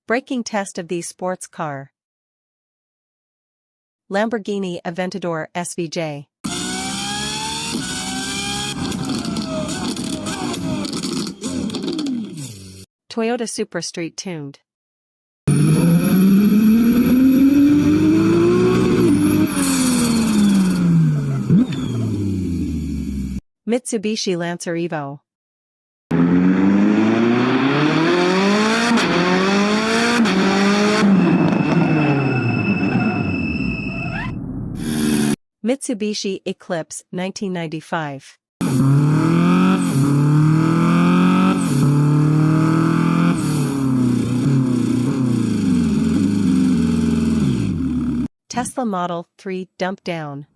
Braking test of these sports car. Lamborghini Aventador SVJ. Toyota Supra street tuned. Mitsubishi Lancer Evo. Mitsubishi Eclipse 1995. Tesla Model 3 dump down.